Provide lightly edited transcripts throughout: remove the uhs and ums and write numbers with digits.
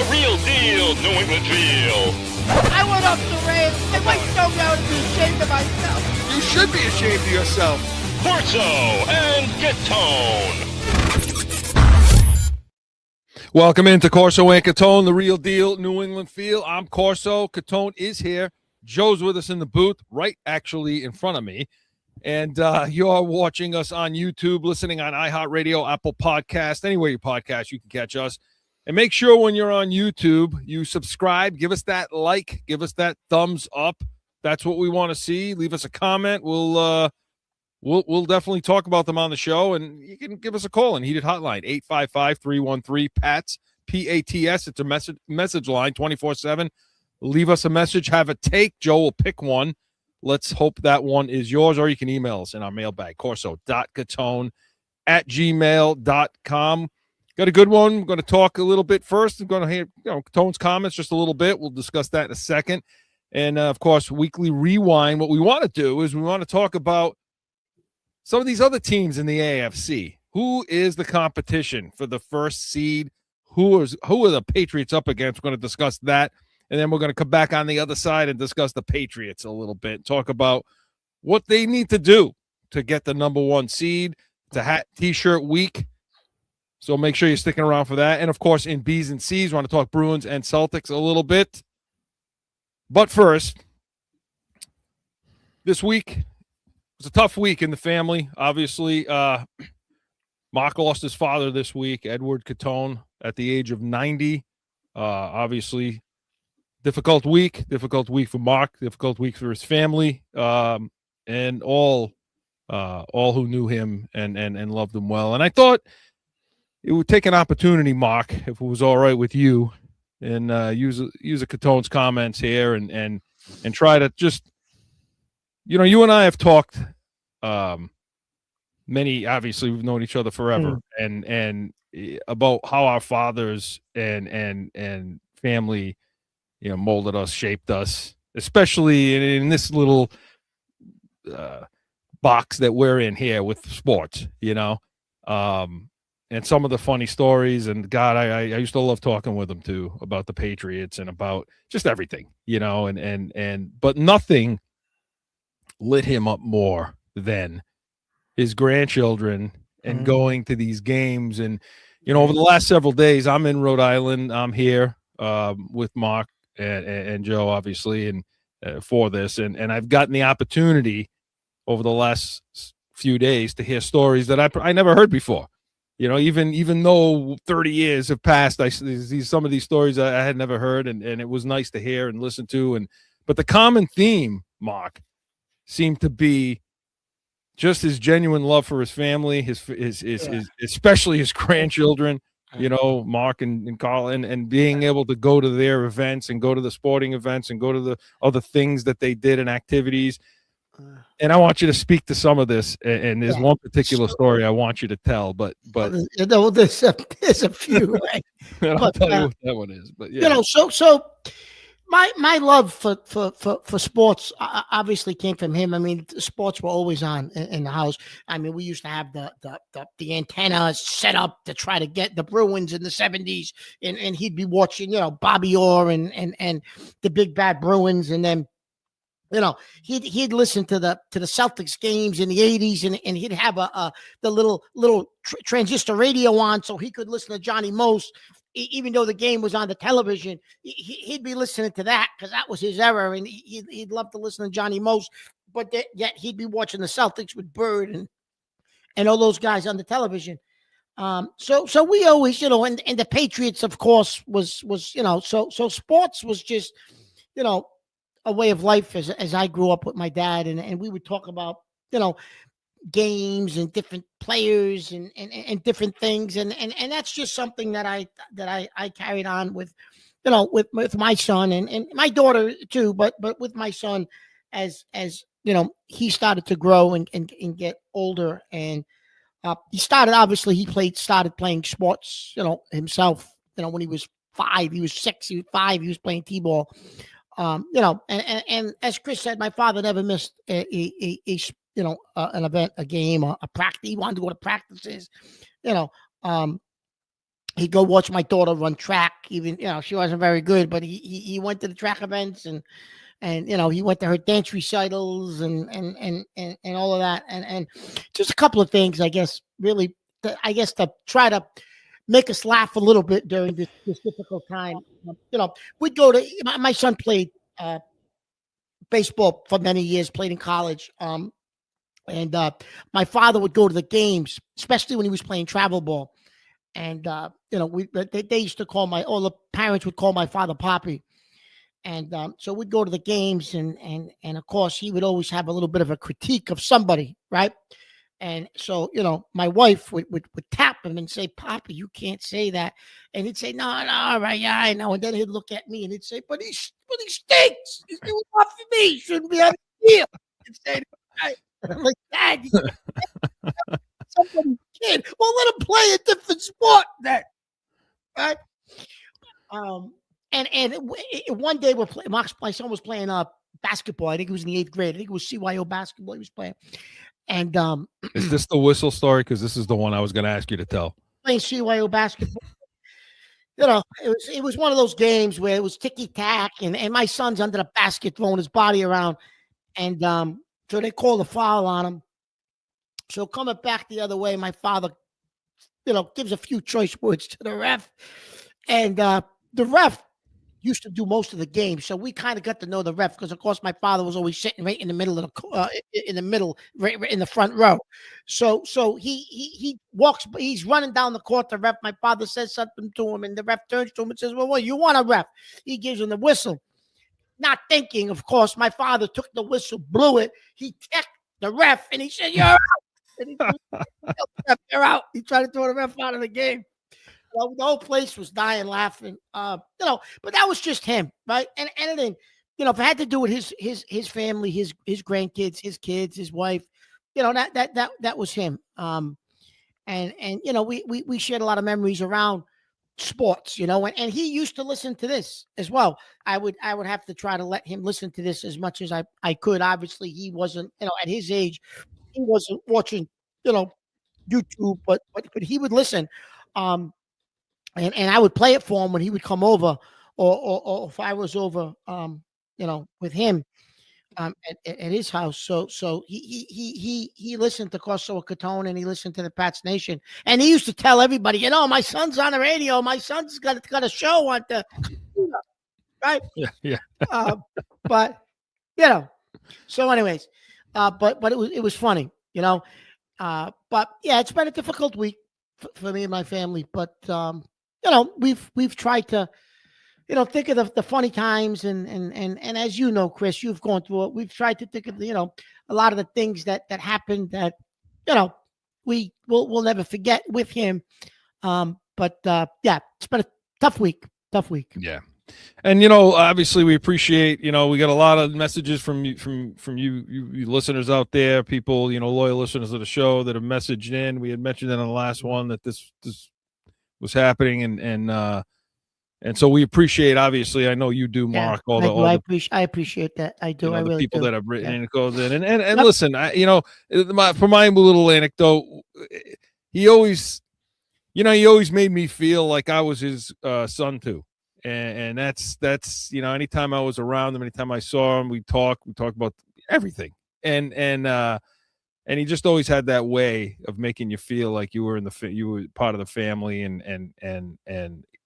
the real deal New England feel. I went up the rail. I might go down and be ashamed of myself. You should be ashamed of yourself. Corso and Catone. Welcome into Corso and Catone, the real deal New England feel. I'm Corso. Catone is here. Joe's with us in the booth, right actually in front of me. And you're watching us on YouTube, listening on iHeartRadio, Apple Podcast, anywhere you podcast, you can catch us. And make sure when you're on YouTube, you subscribe, give us that like, give us that thumbs up. That's what we want to see. Leave us a comment. We'll definitely talk about them on the show, and you can give us a call on Heated Hotline, 855-313-PATS, P-A-T-S. It's a message line, 24/7. Leave us a message, have a take. Joe will pick one. Let's hope that one is yours, or you can email us in our mailbag, corso.catone@gmail.com. Got a good one. We're going to talk a little bit first. I'm going to hear Catone's comments just a little bit. We'll discuss that in a second. And, of course, Weekly Rewind. What we want to do is we want to talk about some of these other teams in the AFC. Who is the competition for the first seed? Who are the Patriots up against? We're going to discuss that. And then we're going to come back on the other side and discuss the Patriots a little bit. Talk about what they need to do to get the number one seed. It's a hat T-shirt week. So make sure you're sticking around for that. And, of course, in B's and C's, we want to talk Bruins and Celtics a little bit. But first, this week was a tough week in the family. Obviously, Mark lost his father this week, Edward Catone, at the age of 90. Obviously, difficult week for Mark, difficult week for his family, and all who knew him and loved him well. And I thought it would take an opportunity, Mark, if it was all right with you, and use a Catone's comments here and try to just, you and I have talked obviously we've known each other forever, and about how our fathers and family, molded us, shaped us, especially in this little box that we're in here with sports, and some of the funny stories. And God, I used to love talking with him too about the Patriots and about just everything, but nothing lit him up more than his grandchildren and going to these games. And, over the last several days, I'm in Rhode Island. I'm here with Mark and Joe, obviously, and for this. And I've gotten the opportunity over the last few days to hear stories that I never heard before. Even though 30 years have passed, I see some of these stories I had never heard, and it was nice to hear and listen to. But the common theme, Mark, seemed to be just his genuine love for his family, his especially his grandchildren. Mark and Carl, and being able to go to their events and go to the sporting events and go to the other things that they did and activities. And I want you to speak to some of this. And there's one particular story I want you to tell, but there's a few. Right? I'll tell you what that one is. But so my love for sports obviously came from him. I mean, sports were always on in the house. I mean, we used to have the antennas set up to try to get the Bruins in the 70s, and he'd be watching, Bobby Orr and the big bad Bruins, and then he'd listen to the Celtics games in the 80s, and he'd have the little transistor radio on so he could listen to Johnny Most. Even though the game was on the television, he'd be listening to that because that was his era, and he'd love to listen to Johnny Most. But yet he'd be watching the Celtics with Bird and all those guys on the television. So we always, and the Patriots, of course, was so sports was just, a way of life as I grew up with my dad, and we would talk about, games and different players and different things, and that's just something that I carried on with, with my son and my daughter too, but with my son as he started to grow and get older, and he started playing sports himself when he was 5, he was 6, he was 5, he was playing t-ball, and as Chris said, my father never missed an event, a game, a practice. He wanted to go to practices, he'd go watch my daughter run track. Even she wasn't very good, but he went to the track events and he went to her dance recitals and all of that and just a couple of things, I guess, really, to try to make us laugh a little bit during this difficult time. We'd go to my son played baseball for many years, played in college. And my father would go to the games, especially when he was playing travel ball. And they used to call all the parents would call my father Poppy. And so we'd go to the games, and of course he would always have a little bit of a critique of somebody, right? And so my wife would tap him and say, "Poppy, you can't say that." And he'd say, "No, all right, yeah, I know." And then he'd look at me and he'd say, "But he stinks. He's doing enough for me. He shouldn't be on the field." And say, I'm like, "Dad, somebody's kid. Well, let him play a different sport then, right?" And one day my son was playing basketball. I think it was in the 8th grade. I think it was CYO basketball he was playing. And is this the whistle story? Because this is the one I was going to ask you to tell. Playing CYO basketball. It was one of those games where it was ticky tack, and my son's under the basket throwing his body around, and so they called a foul on him. So coming back the other way, my father, gives a few choice words to the ref, and the ref used to do most of the game, so we kind of got to know the ref because, of course, my father was always sitting right in the middle of right in the front row. So he walks, he's running down the court. The ref, my father says something to him, and the ref turns to him and says, "Well, what you want a ref?" He gives him the whistle, not thinking. Of course, my father took the whistle, blew it. He checked the ref, and he said, "You're out." And he "You're out." He tried to throw the ref out of the game. Well, the whole place was dying laughing, but that was just him, right? And then, if it had to do with his family, his grandkids, his kids, his wife, that was him. And we shared a lot of memories around sports, and he used to listen to this as well. I would have to try to let him listen to this as much as I could. Obviously, he wasn't, at his age, he wasn't watching, YouTube, but he would listen. And I would play it for him when he would come over, or if I was over, with him, at his house. So he listened to Corso Catone, and he listened to the Pats Nation, and he used to tell everybody, my son's on the radio, my son's got a show on the computer, right? Yeah. But so anyways, but it was funny, but yeah, it's been a difficult week for me and my family, but we've tried to, think of the funny times, and as you know, Chris, you've gone through it. We've tried to think of a lot of the things that happened that we'll never forget with him. But yeah, it's been a tough week. Yeah. And obviously we appreciate, we got a lot of messages from you listeners out there, people, loyal listeners of the show that have messaged in. We had mentioned in the last one that this was happening, and so we appreciate, obviously, I know you do, Mark, I appreciate that. I do. I really people do. that have written and it goes in, and listen, for my little anecdote, he always made me feel like I was his son too. And that's anytime I was around him, anytime I saw him, we talk about everything, and he just always had that way of making you feel like you were you were part of the family, and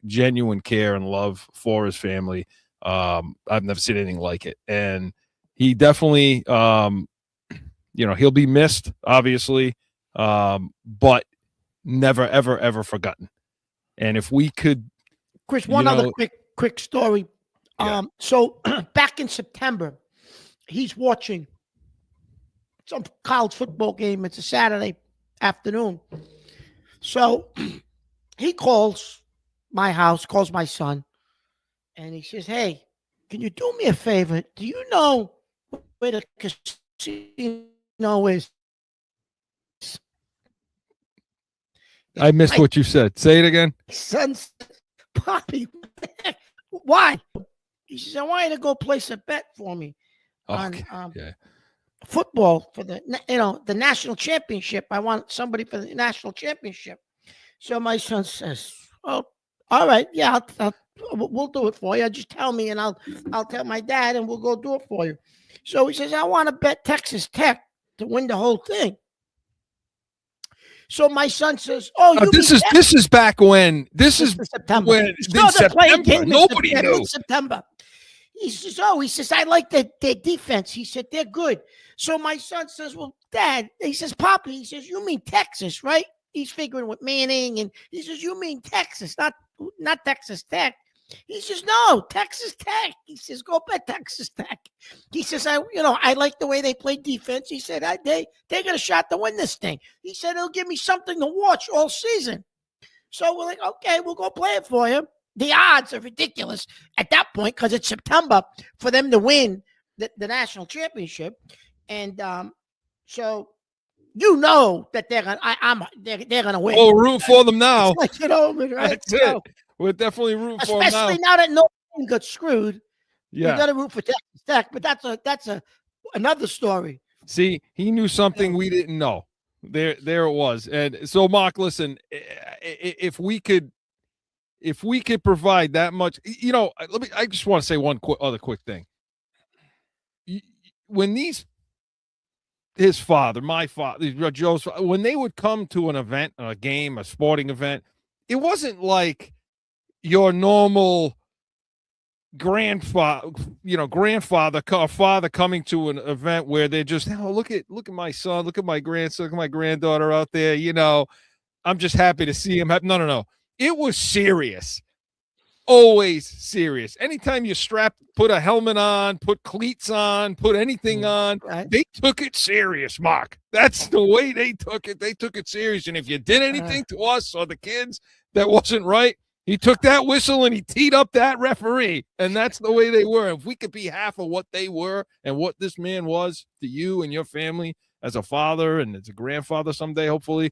genuine care and love for his family. I've never seen anything like it, and he definitely, he'll be missed, obviously, but never, ever, ever forgotten. And if we could. Chris, one other quick story. Yeah. So back in September, he's watching some college football game. It's a Saturday afternoon. So he calls my house, calls my son, and he says, "Hey, can you do me a favor? Do you know where the casino is?" I missed what you said. Say it again. Son, Poppy, why? He says, "I want you to go place a bet for me on football for the national championship. I want somebody for the national championship." So my son says, Oh, all right. Yeah, we'll do it for you. Just tell me, and I'll tell my dad, and we'll go do it for you. So he says, I want to bet Texas Tech to win the whole thing. So my son says, "Oh, you this is back when September. when in September nobody knew September." He says, I like their defense. He said they're good. So my son says, well, Dad, he says, Papa, he says, you mean Texas, right? He's figuring with Manning, and he says, you mean Texas, not Texas Tech. He says, no, Texas Tech. He says, go bet Texas Tech. He says, I like the way they play defense. He said, they got a shot to win this thing. He said, it'll give me something to watch all season. So we're like, okay, we'll go play it for you. The odds are ridiculous at that point because it's September for them to win the national championship. And so that they're gonna win. Oh, root for them now. Like, right? That's it. We're definitely rooting for them now. Especially now that no one got screwed. Yeah. You got to root for Texas Tech, but that's another story. See, he knew something we didn't know. There it was. And so, Mark, listen, if we could provide that much, I just want to say one other quick thing. When his father, my father, Joe's father, when they would come to an event, a game, a sporting event, it wasn't like your normal grandfather or father coming to an event where they're just, look at my son, look at my grandson, look at my granddaughter out there. I'm just happy to see him. No. It was serious. Always serious. Anytime you put a helmet on, put cleats on, put anything on, right. They took it serious, Mark. That's the way they took it. They took it serious. And if you did anything to us or the kids that wasn't right, he took that whistle and he teed up that referee. And that's the way they were. If we could be half of what they were and what this man was to you and your family as a father and as a grandfather someday, hopefully,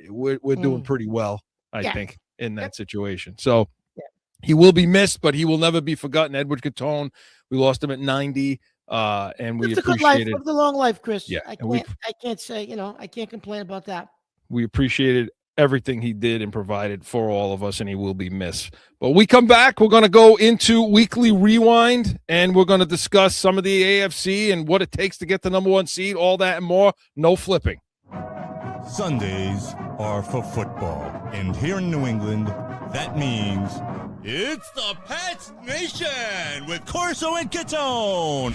we're doing pretty well, I think, in that situation. So he will be missed, but he will never be forgotten. Edward Catone, we lost him at 90, and we appreciated the long life, Chris. Yeah, I can't say, I can't complain about that. We appreciated everything he did and provided for all of us, and he will be missed. But we come back, we're going to go into Weekly Rewind, and we're going to discuss some of the AFC and what it takes to get the number one seed, all that and more. No flipping. Sundays are for football, and here in New England, that means it's the Pats Nation with Corso and Catone.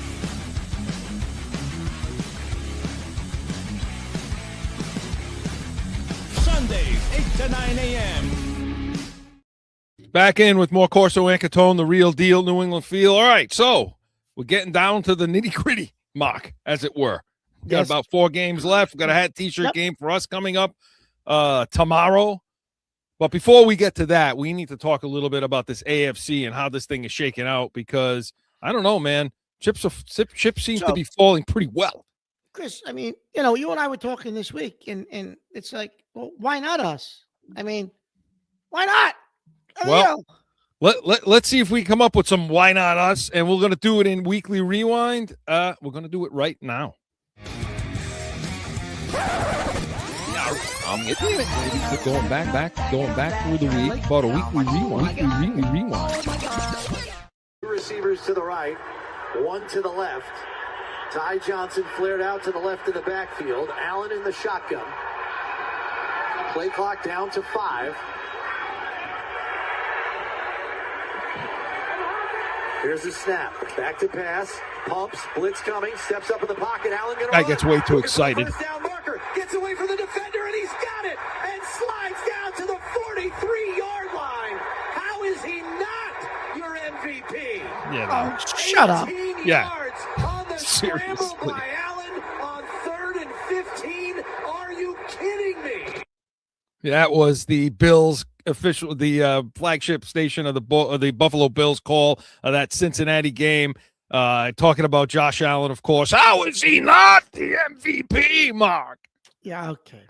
Sundays, 8 to 9 a.m. Back in with more Corso and Catone, the real deal, New England feel. All right, so we're getting down to the nitty-gritty, Mark, as it were. We've got about 4 games left. We've got a hat t-shirt game for us coming up tomorrow. But before we get to that, we need to talk a little bit about this AFC and how this thing is shaking out because, I don't know, man, chips seem to be falling pretty well. Chris, I mean, you and I were talking this week, and it's like, well, why not us? I mean, why not? Let's see if we come up with some why not us, and we're going to do it in Weekly Rewind. We're going to do it right now. Going back through the week, about a weekly rewind. 2 receivers to the right, 1 to the left. Ty Johnson flared out to the left in the backfield. Allen in the shotgun. Play clock down to 5. Here's the snap. Back to pass. Pumps. Blitz coming. Steps up in the pocket. Allen gonna Guy gets way too excited. First down marker. Gets away from the defender, and he's got it. And slides down to the 43-yard line. How is he not your MVP? Yeah, no. Shut up. Yeah. Yards on the Seriously. scramble by Allen on 3rd and 15. Are you kidding me? That was the Bills official, the flagship station of the Buffalo Bills call of that Cincinnati game. Talking about Josh Allen, of course. How is he not the MVP, Mark? Yeah, okay.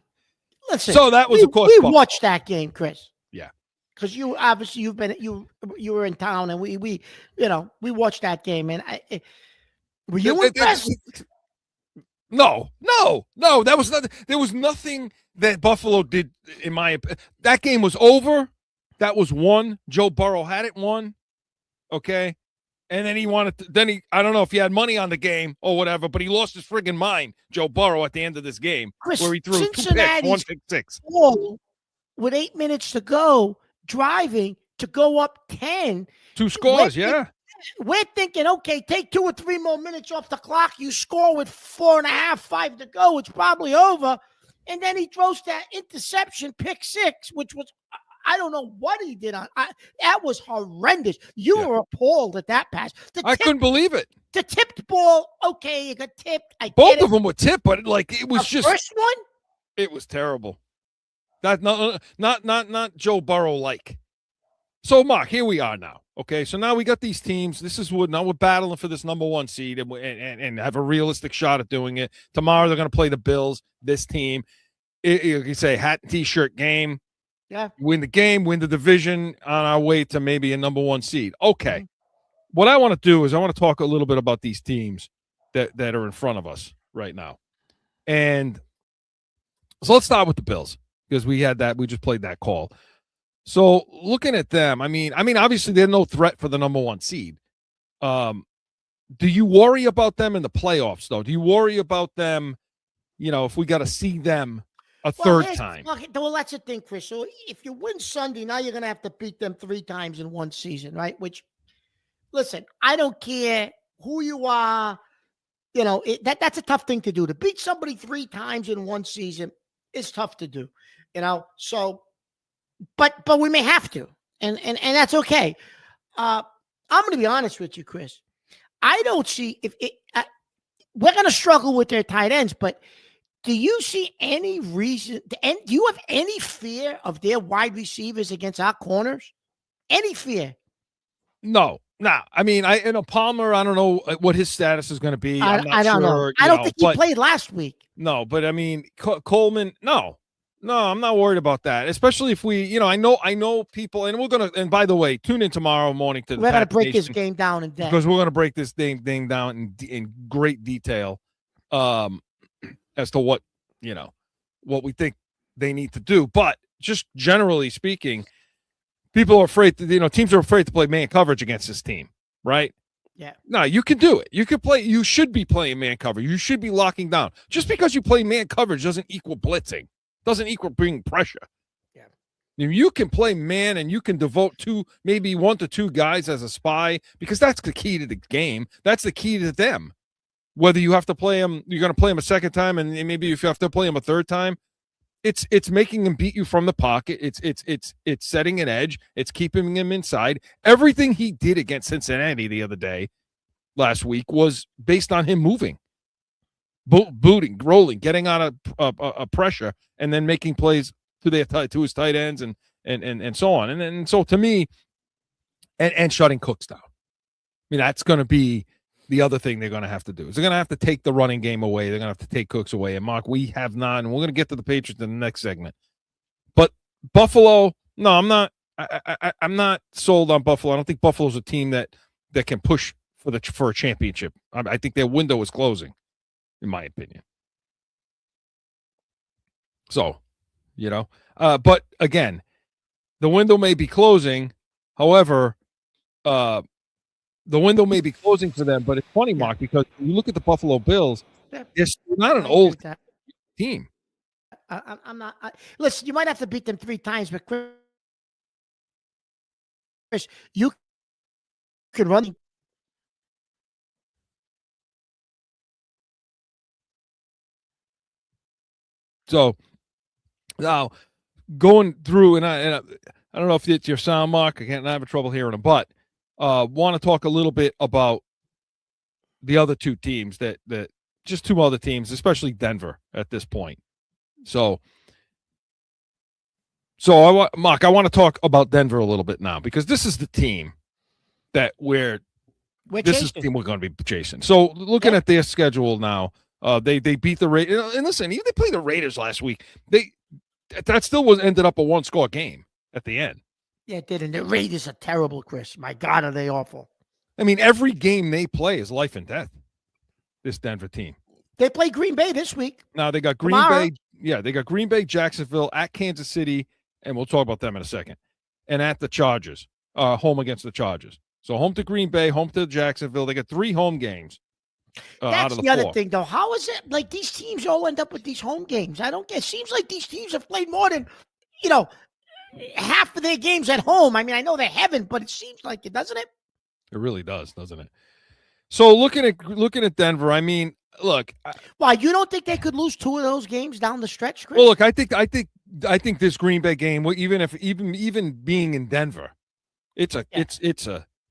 Listen. So that was, of course, we watched that game, Chris. Yeah. Because you obviously you were in town, and we watched that game, and were you impressed? No. That was nothing. There was nothing that Buffalo did, in my opinion. That game was over. That was one. Joe Burrow had it won. Okay. And then he wanted to, I don't know if he had money on the game or whatever, but he lost his friggin' mind, Joe Burrow, at the end of this game, Chris, where he threw 2 picks, Cincinnati's 1 pick six. ball with 8 minutes to go, driving to go up 10. 2 scores, yeah. We're thinking, okay, take 2 or 3 more minutes off the clock. You score with 4.5, 5 to go. It's probably over. And then he throws that interception, pick 6, which was, I don't know what he did that was horrendous. You were appalled at that pass. I couldn't believe it. The tipped ball, okay, you got tipped. Both of them were tipped, but like it was the first one? It was terrible. That not Joe Burrow like. So Mark, here we are now. Okay, so now we got these teams. This is what now we're battling for this number 1 seed and have a realistic shot at doing it. Tomorrow they're going to play the Bills. This team, you can say hat and t-shirt game. Yeah, win the game, win the division on our way to maybe a number 1 seed. Okay, what I want to do is I want to talk a little bit about these teams that are in front of us right now, and so let's start with the Bills because we just played that call. So looking at them, I mean, obviously they're no threat for the number 1 seed. Do you worry about them in the playoffs, though? Do you worry about them, if we got to see them a third time? Well, that's the thing, Chris. So if you win Sunday, now you're going to have to beat them 3 times in 1 season, right? Which, listen, I don't care who you are. That's a tough thing to do. To beat somebody 3 times in 1 season is tough to do, So, but we may have to, and that's okay. I'm going to be honest with you, Chris. I don't see we're going to struggle with their tight ends, but do you see any reason? Do you have any fear of their wide receivers against our corners? Any fear? No. I mean, Palmer, I don't know what his status is going to be. I don't know. I don't think he played last week. No, but I mean, Coleman, no, I'm not worried about that. Especially if we, I know people, and and by the way, tune in tomorrow morning to we're going to break this game down in depth. Because we're going to break this thing down in great detail as to what we think they need to do. But just generally speaking, people are afraid teams are afraid to play man coverage against this team, right? Yeah. No, you can do it. You should be playing man coverage. You should be locking down. Just because you play man coverage doesn't equal blitzing. Doesn't equal bringing pressure. Yeah. You can play man and you can devote maybe 1 to 2 guys as a spy because that's the key to the game. That's the key to them. Whether you have to play them, you're going to play them a second time, and maybe if you have to play them a third time, it's making them beat you from the pocket. It's setting an edge. It's keeping him inside. Everything he did against Cincinnati the other day, last week, was based on him moving, booting, rolling, getting out of pressure, and then making plays to his tight ends and so on. And so to me, and shutting Cooks down. I mean, that's going to be the other thing they're going to have to do. Is they're going to have to take the running game away. They're going to have to take Cooks away. And Mark, we have not, and we're going to get to the Patriots in the next segment. But Buffalo, no, I'm not. I'm not sold on Buffalo. I don't think Buffalo's a team that can push for a championship. I think their window is closing, in my opinion. So, but again, the window may be closing. However, the window may be closing for them, but it's funny, Mark, because you look at the Buffalo Bills, they're not an old team. I'm not. Listen, you might have to beat them 3 times, but Chris, you can run. So now going through, and I don't know if it's your sound, Mark. I have trouble hearing them, but want to talk a little bit about the other 2 teams that just 2 other teams, especially Denver at this point. So Mark, I want to talk about Denver a little bit now because this is the team that this is the team we're going to be chasing. So looking at their schedule now, they beat the Raiders, and listen, even they played the Raiders last week. That still ended up a 1-score game at the end. Yeah, it did. And the Raiders are terrible, Chris. My God, are they awful. I mean, every game they play is life and death, this Denver team. They play Green Bay this week. Now they got Green Bay. Yeah, they got Green Bay, Jacksonville, at Kansas City, and we'll talk about them in a second. and at the Chargers, home against the Chargers. So home to Green Bay, home to Jacksonville. They got 3 home games out That's of the other 4. thing, though. How is it like these teams all end up with these home games? I don't get. It seems like these teams have played more than, half of their games at home. I mean, I know they haven't, but it seems like it, doesn't it? It really does, doesn't it? So looking at Denver, I mean, look. Why, you don't think they could lose 2 of those games down the stretch, Chris? Well, look, I think this Green Bay game, even being in Denver, it's a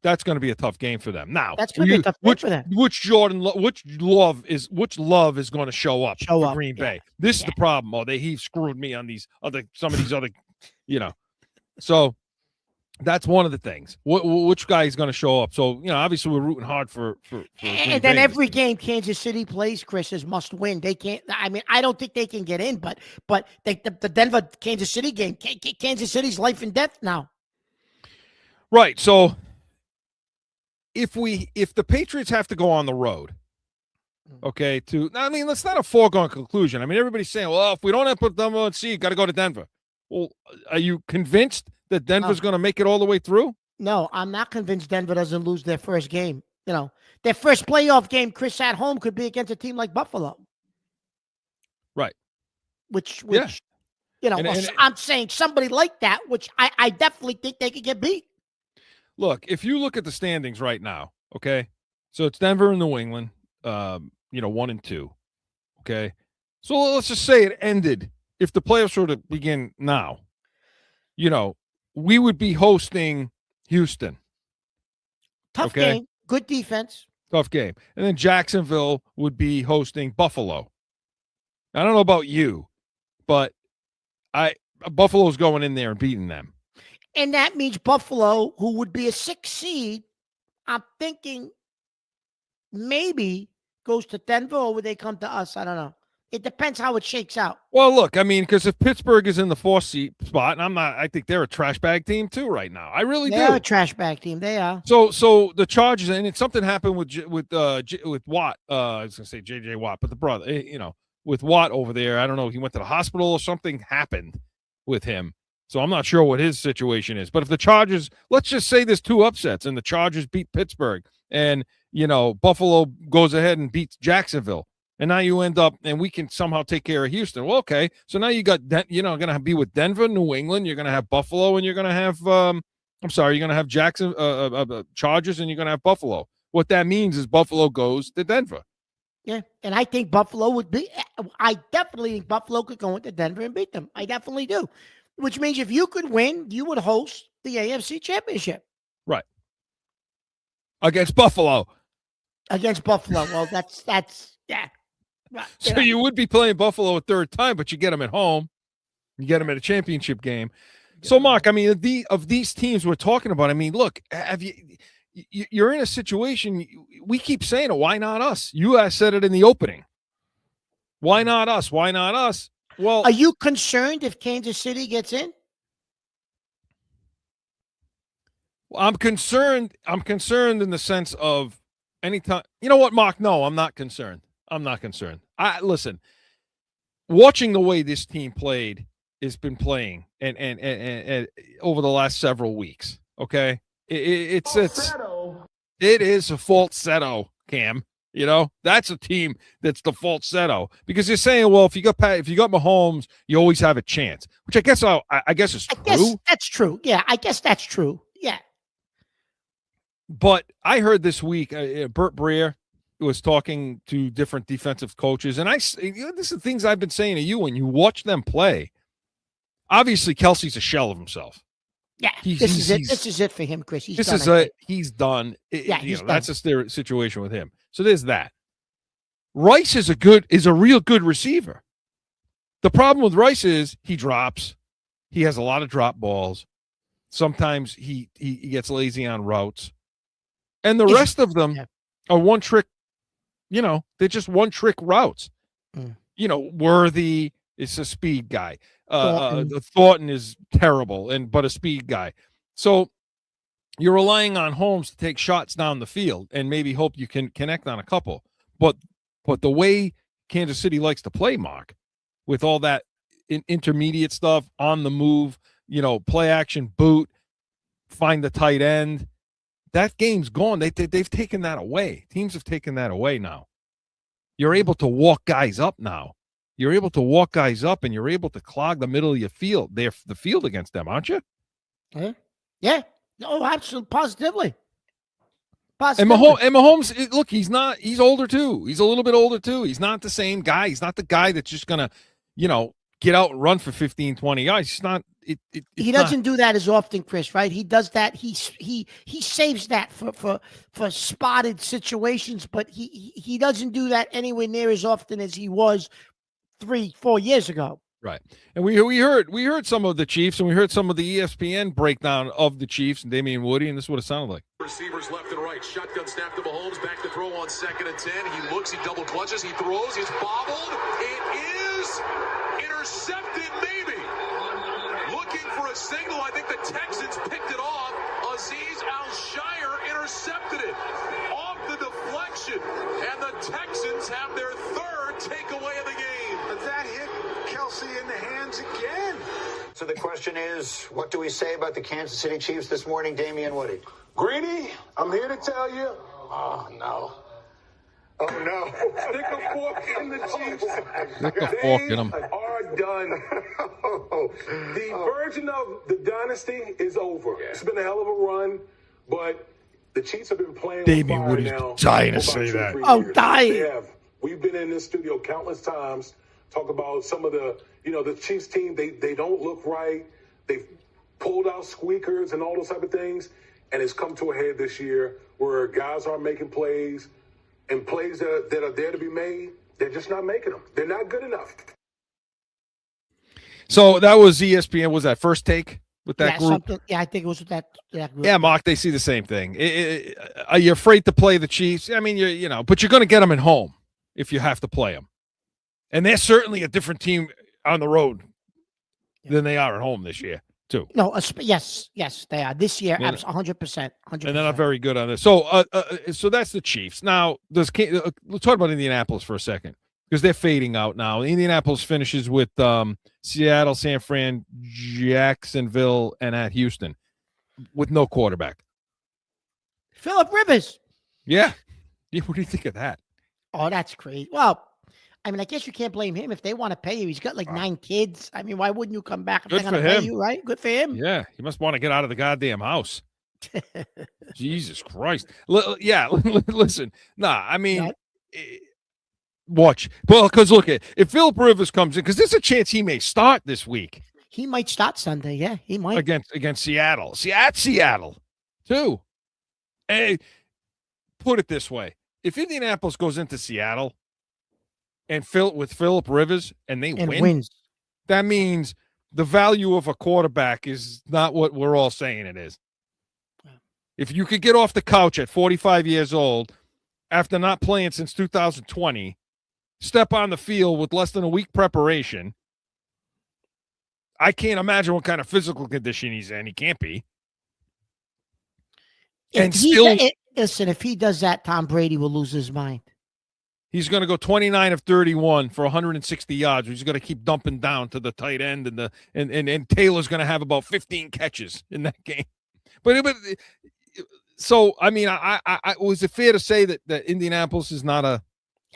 that's going to be a tough game for them. Now, That's going to be a tough game for them. Which love is going to show up for Green Bay? This is the problem. Oh, he screwed me on some of these other, So that's one of the things. Which guy is going to show up? So obviously we're rooting hard for and then every game Kansas City plays, Chris, is must win. They can't. I mean, I don't think they can get in, but the Denver Kansas City game, Kansas City's life and death now. Right. So if the Patriots have to go on the road, okay, that's not a foregone conclusion. I mean, everybody's saying, well, if we don't have to put them on C, you got to go to Denver. Well, are you convinced that Denver's going to make it all the way through? No, I'm not convinced Denver doesn't lose their first game. Their first playoff game, Chris, at home could be against a team like Buffalo. Right. Which And I'm saying somebody like that, which I definitely think they could get beat. Look, if you look at the standings right now, okay, so it's Denver and New England, 1 and 2, okay. So let's just say it ended. If the playoffs were to begin now, we would be hosting Houston. Tough game, good defense. Tough game. And then Jacksonville would be hosting Buffalo. I don't know about you, but Buffalo's going in there and beating them. And that means Buffalo, who would be a 6 seed, I'm thinking maybe goes to Denver, or would they come to us? I don't know. It depends how it shakes out. Well, look, I mean, because if Pittsburgh is in the 4th spot, and I think they're a trash bag team too right now. I really do. They're a trash bag team. They are. So the Chargers, and something happened with Watt. I was gonna say J.J. Watt, but the brother, with Watt over there, I don't know. He went to the hospital or something happened with him. So I'm not sure what his situation is. But if the Chargers, let's just say there's 2 upsets, and the Chargers beat Pittsburgh, and Buffalo goes ahead and beats Jacksonville. And now you end up, and we can somehow take care of Houston. Well, okay. So now you got, going to be with Denver, New England. You're going to have Buffalo, and you're going to have, you're going to have Chargers, and you're going to have Buffalo. What that means is Buffalo goes to Denver. Yeah, and I think Buffalo I definitely think Buffalo could go into Denver and beat them. I definitely do. Which means if you could win, you would host the AFC Championship. Right. Against Buffalo. Well, that's yeah. So you would be playing Buffalo a 3rd time, but you get them at home. You get them at a championship game. So, Mark, I mean, of these teams we're talking about, I mean, look, you're in a situation. We keep saying it. Why not us? You guys said it in the opening. Why not us? Why not us? Well, are you concerned if Kansas City gets in? I'm concerned. I'm concerned in the sense of anytime. You know what, Mark? No, I'm not concerned. Listen, watching the way this team has been playing and over the last several weeks. Okay. It is a falsetto, Cam. That's a team that's the falsetto, because you're saying, well, if you got Mahomes, you always have a chance, which I guess is true. Guess that's true. Yeah. I guess that's true. Yeah. But I heard this week, Burt Breer was talking to different defensive coaches, and this is the things I've been saying to you when you watch them play. Obviously, Kelsey's a shell of himself. Yeah, this is it for him, Chris. He's done. Yeah, he's done. That's just their situation with him. So there's that. Rice is a real good receiver. The problem with Rice is he drops. He has a lot of drop balls. Sometimes he gets lazy on routes. And the rest of them are one trick, they're just one trick routes. Worthy is a speed guy. Thornton is terrible, but a speed guy. So you're relying on Holmes to take shots down the field and maybe hope you can connect on a couple. But the way Kansas City likes to play, Mark, with all that intermediate stuff on the move, play action boot, find the tight end. That game's gone. They've taken that away. Teams have taken that away now. You're able to walk guys up now. You're able to walk guys up, and you're able to clog the middle of your field. They're the field against them, aren't you? Yeah. No, absolutely, positively. And Mahomes, look, he's older too. He's a little bit older too. He's not the same guy. He's not the guy that's just going to, get out and run for 15, 20 yards. He's not. He doesn't do that as often, Chris, right? He does that. He saves that for spotted situations, but he doesn't do that anywhere near as often as he was 3-4 years ago. Right. And we heard some of the Chiefs, and we heard some of the ESPN breakdown of the Chiefs and Damian Woody, and this is what it sounded like. Receivers left and right. Shotgun snap to Mahomes. Back to throw on 2nd and 10. He looks, he double clutches, he throws, he's bobbled. It is intercepted, maybe. Looking for a signal. I think the Texans picked it off. Azeez Al-Shire intercepted it off the deflection, and the Texans have their 3rd takeaway of the game. But that hit Kelsey in the hands again. So the question is, what do we say about the Kansas City Chiefs this morning, Damian Woody? Greeny, I'm here to tell you, oh no. Stick a fork in the Chiefs. Stick a fork in them. They are done. The version of the dynasty is over. It's been a hell of a run, but the Chiefs have been playing Damian with Woody's fire now dying to for say about that. 2-3 Oh, years. dying. They have. We've been in this studio countless times, talk about some of the, the Chiefs team, they don't look right. They've pulled out squeakers and all those type of things, and it's come to a head this year where guys aren't making plays, and plays that are there to be made, they're just not making them. They're not good enough. So that was ESPN. Was that First Take with that group? I think it was with that group. Yeah, Mark, they see the same thing. Are you afraid to play the Chiefs? I mean, but you're going to get them at home if you have to play them. And they're certainly a different team on the road than they are at home this year, too. No, yes, they are. This year, Yeah. 100%. And they're not very good on this. So so that's the Chiefs. Now, let's talk about Indianapolis for a second, because they're fading out now. Indianapolis finishes with Seattle, San Fran, Jacksonville, and at Houston with no quarterback. Phillip Rivers. Yeah. What do you think of that? Oh, that's crazy. Well, I mean, I guess you can't blame him if they want to pay you. He's got like 9 kids. I mean, why wouldn't you come back if Good they're going for to pay him. you, right? Good for him. Yeah, he must want to get out of the goddamn house. Jesus Christ. Listen. Nah, I mean, watch. Well, because look, if Phillip Rivers comes in, because there's a chance he may start this week. He might start Sunday. Yeah, he might. Against Seattle. At Seattle, too. Hey, put it this way. If Indianapolis goes into Seattle and with Phillip Rivers and they wins, that means the value of a quarterback is not what we're all saying it is. If you could get off the couch at 45 years old after not playing since 2020, step on the field with less than a week preparation, I can't imagine what kind of physical condition he's in. He can't be. Listen, if he does that, Tom Brady will lose his mind. He's going to go 29 of 31 for 160 yards. He's going to keep dumping down to the tight end, and Taylor's going to have about 15 catches in that game. But so I mean, I was it fair to say that Indianapolis is not a?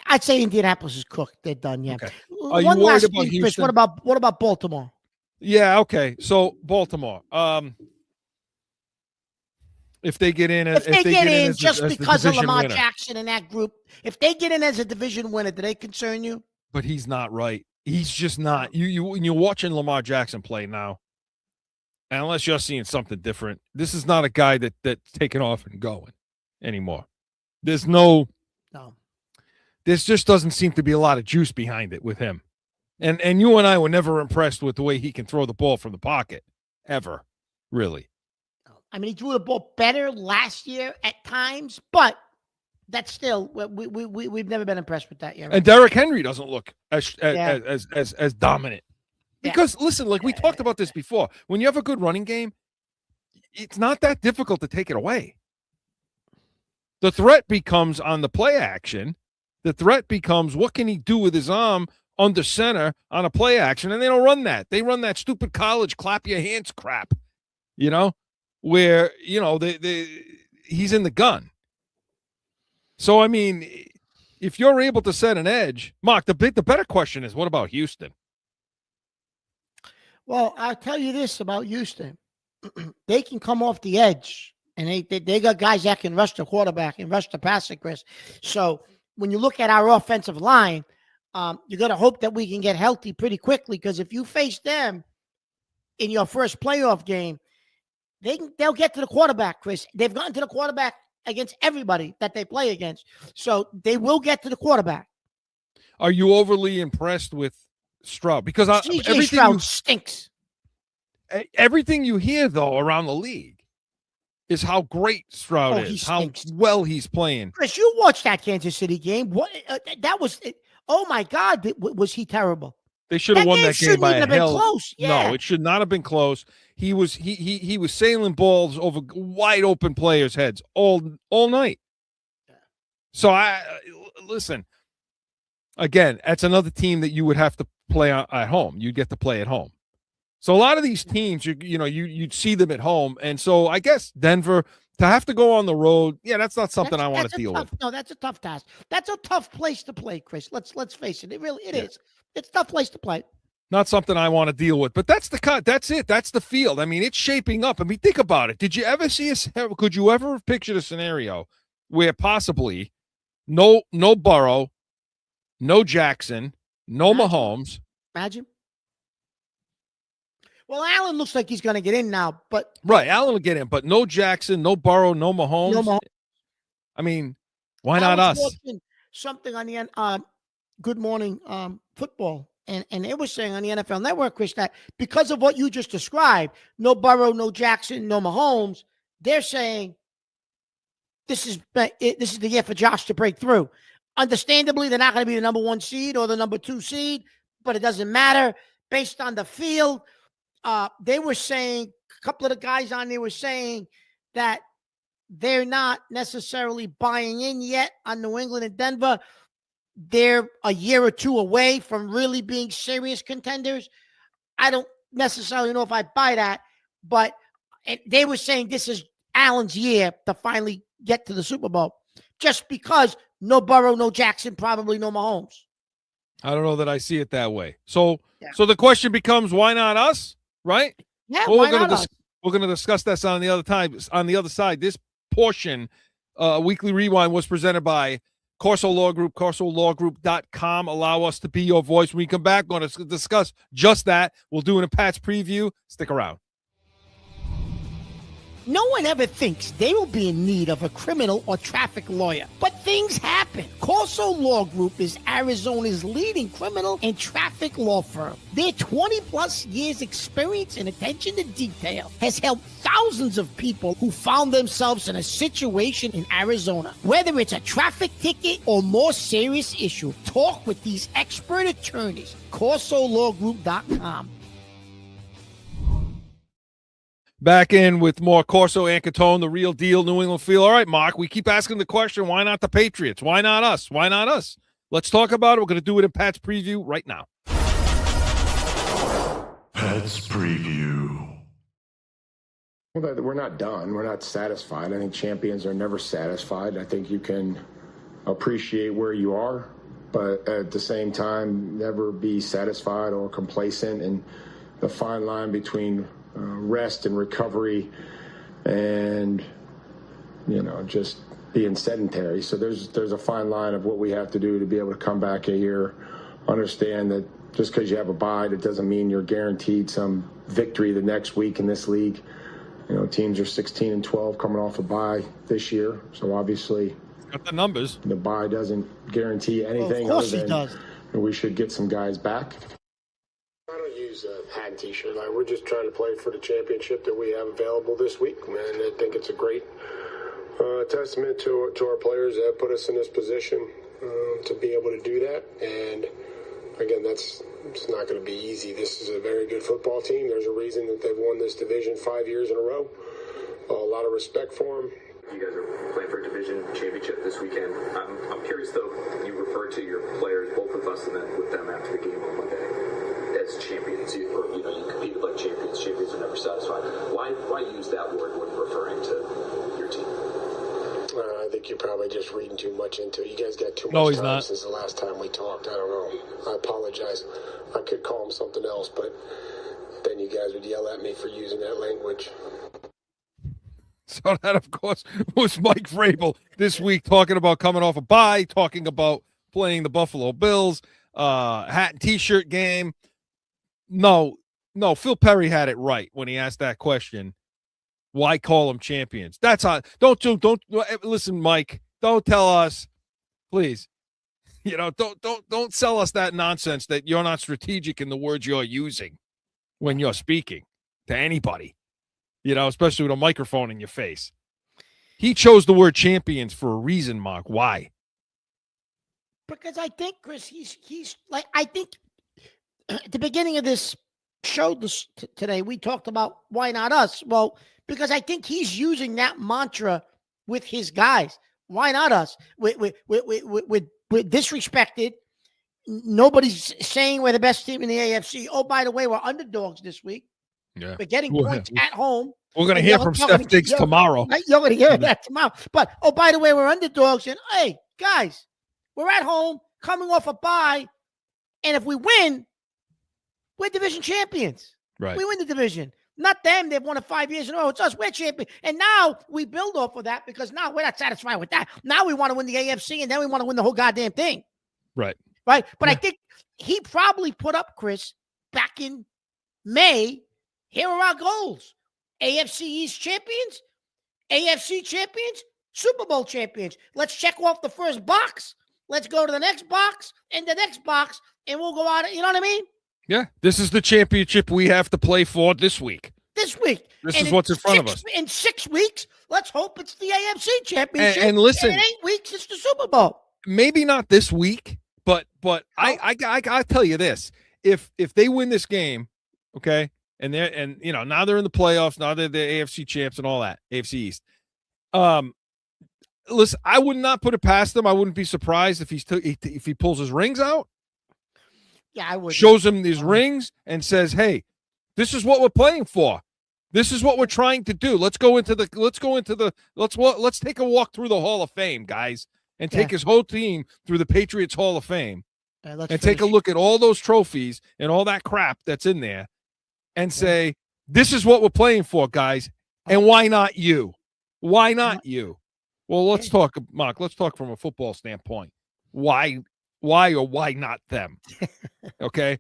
I'd say Indianapolis is cooked. They're done. Yeah. Okay. Are you worried worried about about Chris, Houston? what about Baltimore? Yeah. Okay. So Baltimore. If they get in, If they get in just as because of division Lamar winner. Jackson and that group, if they get in as a division winner, do they concern you? But he's not right. He's just not. You're watching Lamar Jackson play now, and unless you're seeing something different, this is not a guy that's taking off and going anymore. There's no. This just doesn't seem to be a lot of juice behind it with him, and you and I were never impressed with the way he can throw the ball from the pocket, ever, really. I mean, he threw the ball better last year at times, but that's still we've never been impressed with that yet. And Derrick Henry doesn't look as dominant. Because listen, like we talked about this before, when you have a good running game, it's not that difficult to take it away. The threat becomes on the play action. The threat becomes what can he do with his arm under center on a play action, and they don't run that. They run that stupid college clap your hands crap, you know. where, he's in the gun. So, I mean, if you're able to set an edge, Mark, the better question is, what about Houston? Well, I'll tell you this about Houston. They can come off the edge, and they got guys that can rush the quarterback and rush the passer, Chris. So when you look at our offensive line, you got to hope that we can get healthy pretty quickly, because if you face them in your first playoff game, they'll get to the quarterback, Chris. They've gotten to the quarterback against everybody that they play against. So they will get to the quarterback. Are you overly impressed with Stroud? Because CJ Stroud stinks. Everything you hear, though, around the league is how great Stroud is, how well he's playing. Chris, you watched that Kansas City game. What that was? Oh my God, was he terrible? They should have won that game by a hell. Close. Yeah. No, it should not have been close. He was sailing balls over wide open players' heads all night. So listen. Again, that's another team that you would have to play at home. You get to play at home. So a lot of these teams, you'd see them at home, and so I guess Denver to have to go on the road, that's not something I want to deal with. No, that's a tough task. That's a tough place to play, Chris. Let's face it. It really is. It's a tough place to play. Not something I want to deal with, but that's the cut. That's it. That's the field. I mean, it's shaping up. I mean, think about it. Did you ever could you ever have pictured a scenario where possibly no Burrow, no Jackson, no Mahomes? Imagine. Well, Allen looks like he's going to get in now, but right, Allen will get in, but no Jackson, no Burrow, no Mahomes. I mean, why not us? Something on the Good Morning Football, and it was saying on the NFL Network, Chris, that because of what you just described, no Burrow, no Jackson, no Mahomes, they're saying this is the year for Josh to break through. Understandably, they're not going to be the number 1 seed or the number 2 seed, but it doesn't matter based on the field. They were saying, a couple of the guys on there were saying that they're not necessarily buying in yet on New England and Denver. They're a year or two away from really being serious contenders. I don't necessarily know if I buy that, but they were saying this is Allen's year to finally get to the Super Bowl, just because no Burrow, no Jackson, probably no Mahomes. I don't know that I see it that way. So the question becomes, why not us? Right? Yeah, well, we're going to discuss this on the other time. On the other side, this portion, Weekly Rewind, was presented by Corso Law Group, corsolawgroup.com. Allow us to be your voice. When we come back, we're going to discuss just that. We'll do an Pats preview. Stick around. No one ever thinks they will be in need of a criminal or traffic lawyer, but things happen. Corso Law Group is Arizona's leading criminal and traffic law firm. Their 20-plus years experience and attention to detail has helped thousands of people who found themselves in a situation in Arizona. Whether it's a traffic ticket or more serious issue, talk with these expert attorneys. CorsoLawGroup.com. Back in with more Corso and Catone, the real deal, New England feel. All right, Mark, we keep asking the question, why not the Patriots? Why not us? Why not us? Let's talk about it. We're going to do it in Pat's preview right now. Pat's preview. Well, we're not done. We're not satisfied. I think champions are never satisfied. I think you can appreciate where you are, but at the same time, never be satisfied or complacent. And the fine line between rest and recovery and, just being sedentary. So there's a fine line of what we have to do to be able to come back here, understand that just because you have a bye, that doesn't mean you're guaranteed some victory the next week in this league. Teams are 16-12 coming off a bye this year. So obviously got the numbers. The bye doesn't guarantee anything. Well, of course it does. We should get some guys back. I don't use a hat t-shirt. We're just trying to play for the championship that we have available this week, and I think it's a great testament to our players that put us in this position to be able to do that. And again, it's not going to be easy. This is a very good football team. There's a reason that they've won this division 5 years in a row. A lot of respect for them. You guys are playing for a division championship this weekend. I'm curious, though, you referred to your players, both with us and then with them after the game on Monday. as champions, you competed like champions. Champions are never satisfied. Why use that word when referring to your team? I think you're probably just reading too much into it. You guys got too No, much he's time not. since the last time we talked. I don't know. I apologize. I could call him something else, but then you guys would yell at me for using that language. So that, of course, was Mike Vrabel this week talking about coming off a bye, talking about playing the Buffalo Bills, hat and T-shirt game. No, Phil Perry had it right when he asked that question. Why call them champions? That's how. Don't listen, Mike. Don't tell us, please. Don't sell us that nonsense that you're not strategic in the words you're using when you're speaking to anybody. Especially with a microphone in your face. He chose the word champions for a reason, Mark. Why? Because I think, Chris, he's like, I think at the beginning of this show today, we talked about why not us? Well, because I think he's using that mantra with his guys. Why not us? We're disrespected. Nobody's saying we're the best team in the AFC. Oh, by the way, we're underdogs this week. Yeah. We're getting points at home. We're going to hear from Steph Diggs tomorrow. You're going to hear that tomorrow. But, oh, by the way, we're underdogs. And, hey, guys, we're at home, coming off a bye. And if we win, we're division champions. Right. We win the division. Not them. They've won it 5 years in a row. It's us. We're champions. And now we build off of that because now we're not satisfied with that. Now we want to win the AFC, and then we want to win the whole goddamn thing. Right. Right? But I think he probably put up, Chris, back in May, here are our goals. AFC East champions, AFC champions, Super Bowl champions. Let's check off the first box. Let's go to the next box and the next box, and we'll go out. You know what I mean? Yeah. This is the championship we have to play for this week. This week. This is what's in front of us. In 6 weeks, let's hope it's the AFC championship. And listen, in 8 weeks, it's the Super Bowl. Maybe not this week, but I tell you this: if they win this game, okay. And now they're in the playoffs. Now they're the AFC champs and all that, AFC East. Listen, I would not put it past them. I wouldn't be surprised if he pulls his rings out. Yeah, I would. Shows him these rings and says, "Hey, this is what we're playing for. This is what we're trying to do. Let's take a walk through the Hall of Fame, guys, and take his whole team through the Patriots Hall of Fame, and take a look at all those trophies and all that crap that's in there." And say, this is what we're playing for, guys. And why not you? Why not you? Well, let's talk, Mark. Let's talk from a football standpoint. Why or why not them? Okay.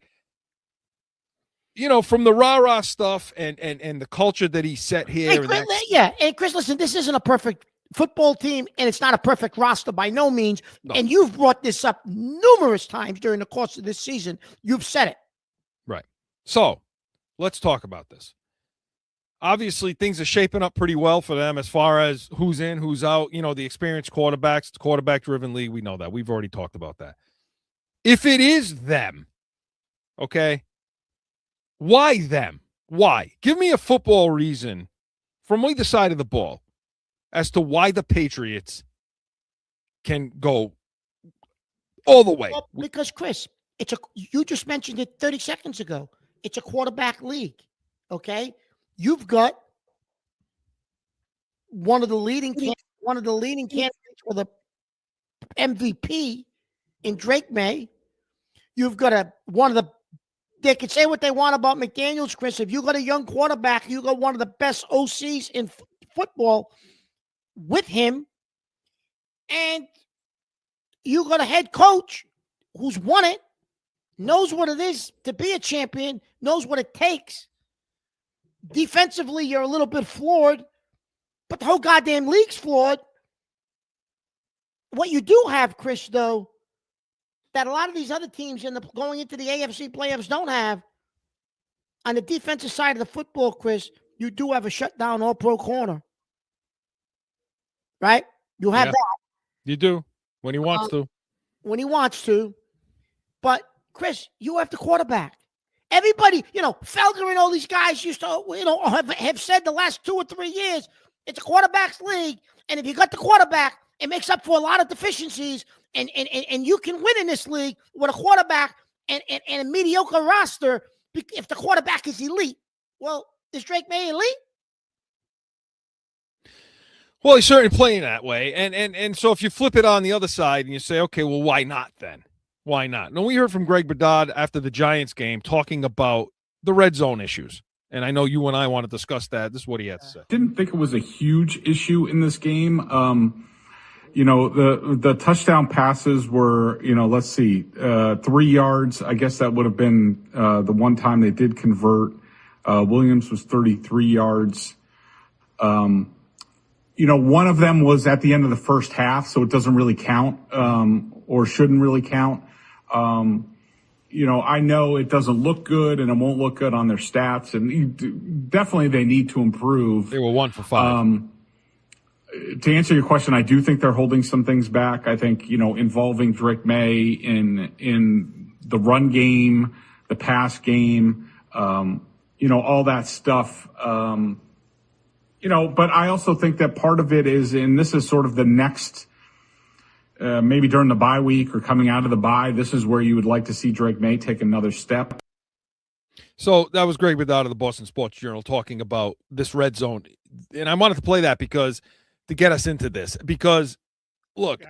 From the rah-rah stuff and the culture that he set here. And Chris, listen, this isn't a perfect football team, and it's not a perfect roster by no means. No. And you've brought this up numerous times during the course of this season. You've said it. Right. So, let's talk about this. Obviously, things are shaping up pretty well for them as far as who's in, who's out. The experienced quarterbacks, it's a quarterback-driven league. We know that. We've already talked about that. If it is them, okay, why them? Why? Give me a football reason from either side of the ball as to why the Patriots can go all the way. Well, because, Chris, you just mentioned it 30 seconds ago. It's a quarterback league, okay? You've got one of the leading candidates for the MVP in Drake May. You've got they can say what they want about McDaniels, Chris. If you got a young quarterback, you got one of the best OCs in football with him, and you got a head coach who's won it, knows what it is to be a champion, knows what it takes. Defensively, you're a little bit flawed, but the whole goddamn league's flawed. What you do have, Chris, though, that a lot of these other teams going into the AFC playoffs don't have, on the defensive side of the football, Chris, you do have a shutdown all-pro corner. Right? You have that. You do, when he wants to. When he wants to. But, Chris, you have the quarterback. Everybody, Felger and all these guys used to, have said the last 2 or 3 years, it's a quarterback's league. And if you got the quarterback, it makes up for a lot of deficiencies. And you can win in this league with a quarterback and a mediocre roster. if the quarterback is elite, well, is Drake May elite? Well, he's certainly playing that way. And so if you flip it on the other side and you say, okay, well, why not then? Why not? No, we heard from Greg Bedard after the Giants game talking about the red zone issues. And I know you and I want to discuss that. This is what he had to say. Didn't think it was a huge issue in this game. The touchdown passes were, let's see, 3 yards. I guess that would have been the one time they did convert. Williams was 33 yards. One of them was at the end of the first half, so it doesn't really count, or shouldn't really count. I know it doesn't look good and it won't look good on their stats, and definitely they need to improve. They were 1 for 5. To answer your question, I do think they're holding some things back. I think, involving Drake May in the run game, the pass game, all that stuff. But I also think that part of it is, and this is sort of the next, maybe during the bye week or coming out of the bye, this is where you would like to see Drake May take another step. So that was Greg Bedard of the Boston Sports Journal talking about this red zone. And I wanted to play that to get us into this, because look,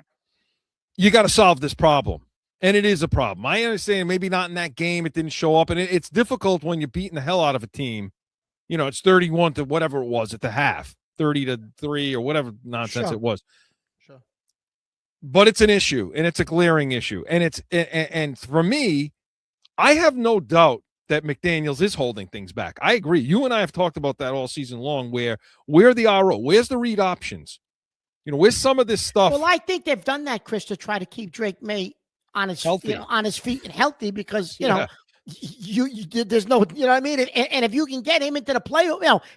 you got to solve this problem. And it is a problem. I understand maybe not in that game, it didn't show up. And it's difficult when you're beating the hell out of a team. It's 31 to whatever it was at the half, 30-3 or whatever nonsense it was. Sure. But it's an issue, and it's a glaring issue. And for me, I have no doubt that McDaniels is holding things back. I agree. You and I have talked about that all season long, where the RO, where's the read options? Where's some of this stuff? Well, I think they've done that, Chris, to try to keep Drake May on his on his feet and healthy, because there's no, you know what I mean? And if you can get him into the play,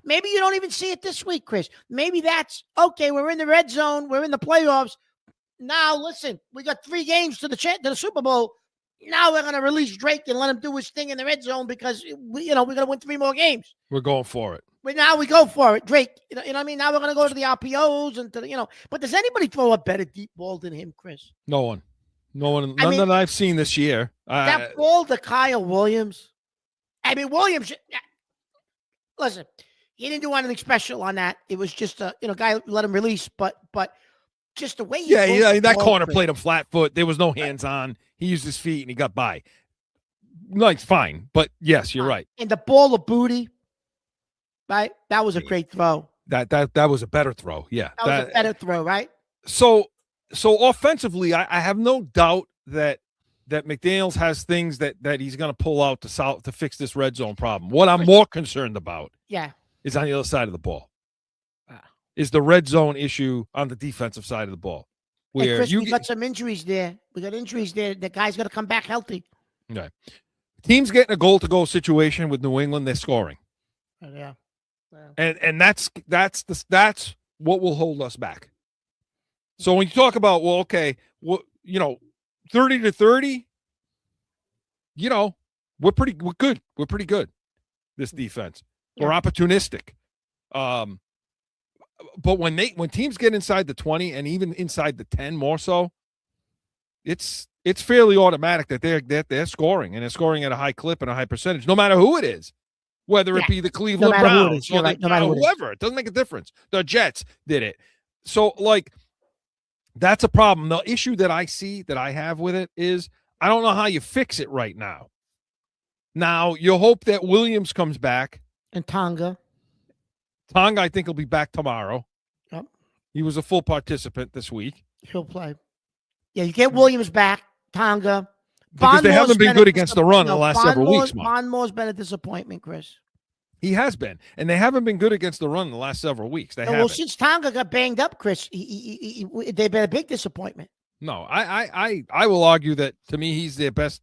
maybe you don't even see it this week, Chris. Maybe that's okay. We're in the red zone. We're in the playoffs. Now, listen, we got 3 games to the Super Bowl. Now we're going to release Drake and let him do his thing in the red zone, because we're going to win 3 more games. We're going for it. Now we go for it, Drake. You know what I mean? Now we're going to go to the RPOs and to the, but does anybody throw a better deep ball than him, Chris? No one. None that I've seen this year. That ball to Kyle Williams. Williams, listen, he didn't do anything special on that. It was just a, guy let him release, but just the way he that corner played him flat foot. There was no hands on. He used his feet and he got by. No, it's fine. But yes, you're right. And the ball of booty, right? That was a great throw. That was a better throw. Yeah. That was a better throw, right? So offensively, I have no doubt that McDaniels has things that he's going to pull out to fix this red zone problem. What I'm more concerned about is on the other side of the ball. Is the red zone issue on the defensive side of the ball. Where Chris, we got some injuries there. We got injuries there. The guy's going to come back healthy. Okay. Team's getting a goal-to-goal situation with New England. They're scoring. Yeah. And that's what will hold us back. So when you talk about, 30-30, we're good. We're pretty good. This defense. We're opportunistic. But when teams get inside the 20 and even inside the 10 more so, it's fairly automatic that they're scoring, and they're scoring at a high clip and a high percentage, no matter who it is. Whether it be the Cleveland Browns or whoever, it doesn't make a difference. The Jets did it. So, that's a problem. The issue that I see, that I have with it, is I don't know how you fix it right now. Now, you hope that Williams comes back. And Tonga, I think, will be back tomorrow. Yep. He was a full participant this week. He'll play. Yeah, you get Williams back, Tonga. Because they haven't been good against the run in the last several weeks. Bondmore's been a disappointment, Chris. He has been, and they haven't been good against the run in the last several weeks. Well, since Tonga got banged up, Chris, they've been a big disappointment. No, I will argue that, to me, he's their best.